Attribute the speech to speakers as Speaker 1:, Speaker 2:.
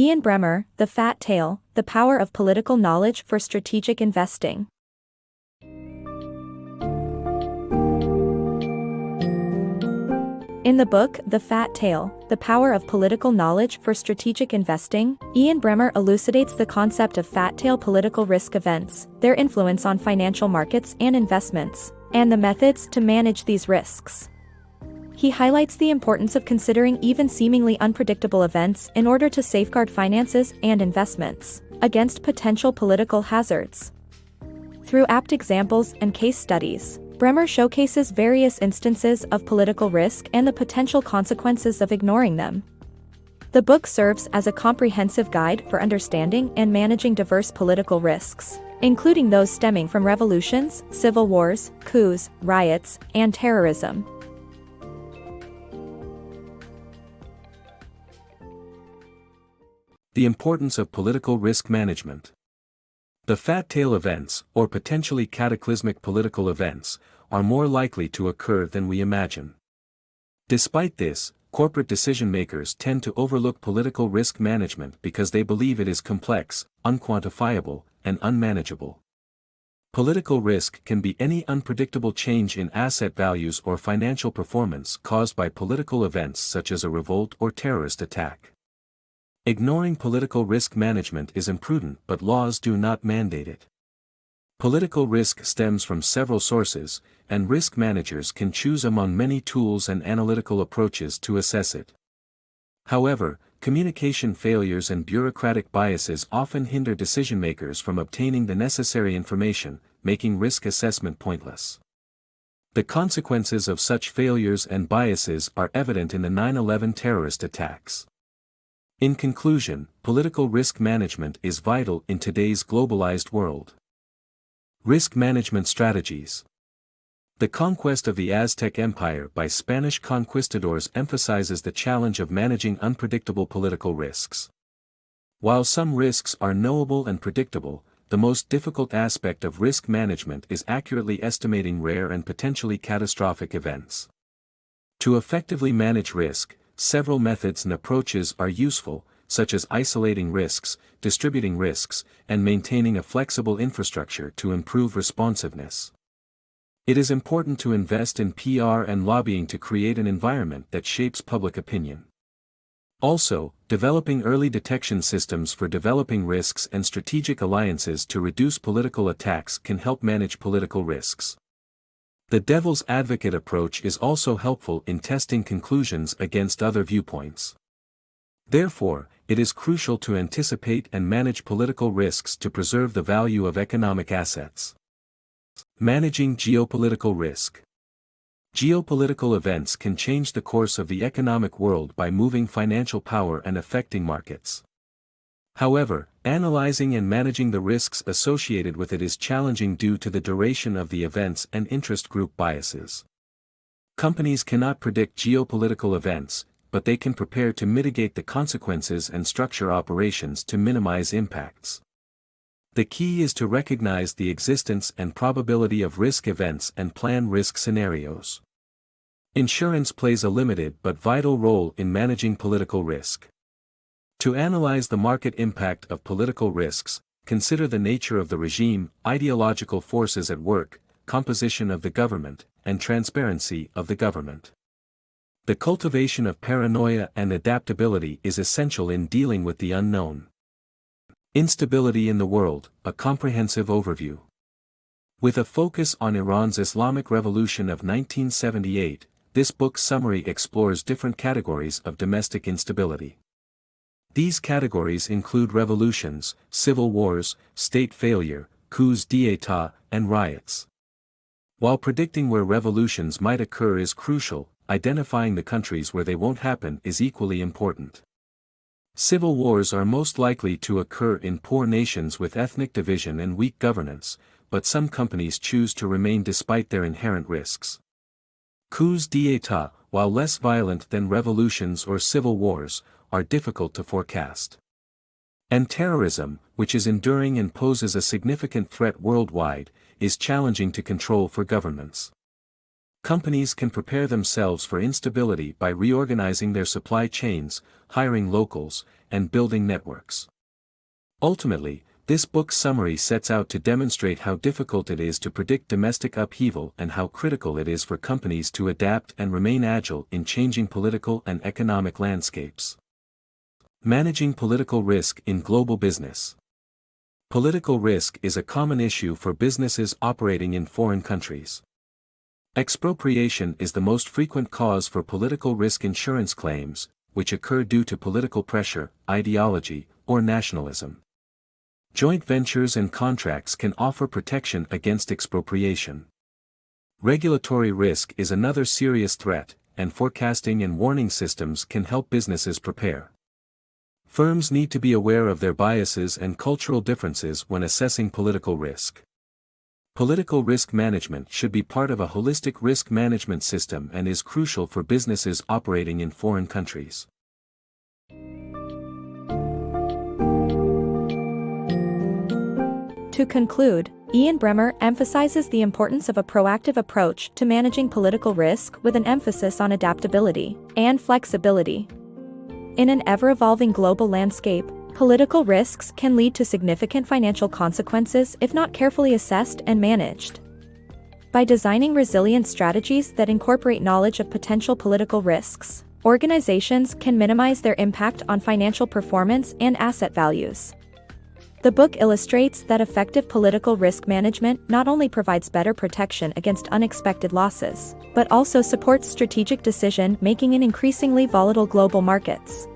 Speaker 1: Ian Bremmer, The Fat Tail, The Power of Political Knowledge for Strategic Investing. In the book, The Fat Tail, The Power of Political Knowledge for Strategic Investing, Ian Bremmer elucidates the concept of fat tail political risk events, their influence on financial markets and investments, and the methods to manage these risks. He highlights the importance of considering even seemingly unpredictable events in order to safeguard finances and investments against potential political hazards. Through apt examples and case studies, Bremmer showcases various instances of political risk and the potential consequences of ignoring them. The book serves as a comprehensive guide for understanding and managing diverse political risks, including those stemming from revolutions, civil wars, coups, riots, and terrorism.
Speaker 2: The importance of political risk management. The fat tail events, or potentially cataclysmic political events, are more likely to occur than we imagine. Despite this, corporate decision-makers tend to overlook political risk management because they believe it is complex, unquantifiable, and unmanageable. Political risk can be any unpredictable change in asset values or financial performance caused by political events such as a revolt or terrorist attack. Ignoring political risk management is imprudent, but laws do not mandate it. Political risk stems from several sources, and risk managers can choose among many tools and analytical approaches to assess it. However, communication failures and bureaucratic biases often hinder decision-makers from obtaining the necessary information, making risk assessment pointless. The consequences of such failures and biases are evident in the 9/11 terrorist attacks. In conclusion, political risk management is vital in today's globalized world. Risk management strategies. The conquest of the Aztec Empire by Spanish conquistadors emphasizes the challenge of managing unpredictable political risks. While some risks are knowable and predictable, the most difficult aspect of risk management is accurately estimating rare and potentially catastrophic events. To effectively manage risk, several methods and approaches are useful, such as isolating risks, distributing risks, and maintaining a flexible infrastructure to improve responsiveness. It is important to invest in PR and lobbying to create an environment that shapes public opinion. Also, developing early detection systems for developing risks and strategic alliances to reduce political attacks can help manage political risks. The devil's advocate approach is also helpful in testing conclusions against other viewpoints. Therefore, it is crucial to anticipate and manage political risks to preserve the value of economic assets. Managing geopolitical risk. Geopolitical events can change the course of the economic world by moving financial power and affecting markets. However, analyzing and managing the risks associated with it is challenging due to the duration of the events and interest group biases. Companies cannot predict geopolitical events, but they can prepare to mitigate the consequences and structure operations to minimize impacts. The key is to recognize the existence and probability of risk events and plan risk scenarios. Insurance plays a limited but vital role in managing political risk. To analyze the market impact of political risks, consider the nature of the regime, ideological forces at work, composition of the government, and transparency of the government. The cultivation of paranoia and adaptability is essential in dealing with the unknown. Instability in the world, a comprehensive overview. With a focus on Iran's Islamic Revolution of 1978, this book's summary explores different categories of domestic instability. These categories include revolutions, civil wars, state failure, coups d'état, and riots. While predicting where revolutions might occur is crucial, identifying the countries where they won't happen is equally important. Civil wars are most likely to occur in poor nations with ethnic division and weak governance, but some companies choose to remain despite their inherent risks. Coups d'état, while less violent than revolutions or civil wars, are difficult to forecast. And terrorism, which is enduring and poses a significant threat worldwide, is challenging to control for governments. Companies can prepare themselves for instability by reorganizing their supply chains, hiring locals, and building networks. Ultimately, this book's summary sets out to demonstrate how difficult it is to predict domestic upheaval and how critical it is for companies to adapt and remain agile in changing political and economic landscapes. Managing political risk in global business. Political risk is a common issue for businesses operating in foreign countries. Expropriation is the most frequent cause for political risk insurance claims, which occur due to political pressure, ideology, or nationalism. Joint ventures and contracts can offer protection against expropriation. Regulatory risk is another serious threat, and forecasting and warning systems can help businesses prepare. Firms need to be aware of their biases and cultural differences when assessing political risk. Political risk management should be part of a holistic risk management system and is crucial for businesses operating in foreign countries.
Speaker 1: To conclude, Ian Bremmer emphasizes the importance of a proactive approach to managing political risk with an emphasis on adaptability and flexibility. In an ever-evolving global landscape, political risks can lead to significant financial consequences if not carefully assessed and managed. By designing resilient strategies that incorporate knowledge of potential political risks, organizations can minimize their impact on financial performance and asset values. The book illustrates that effective political risk management not only provides better protection against unexpected losses, but also supports strategic decision-making in increasingly volatile global markets.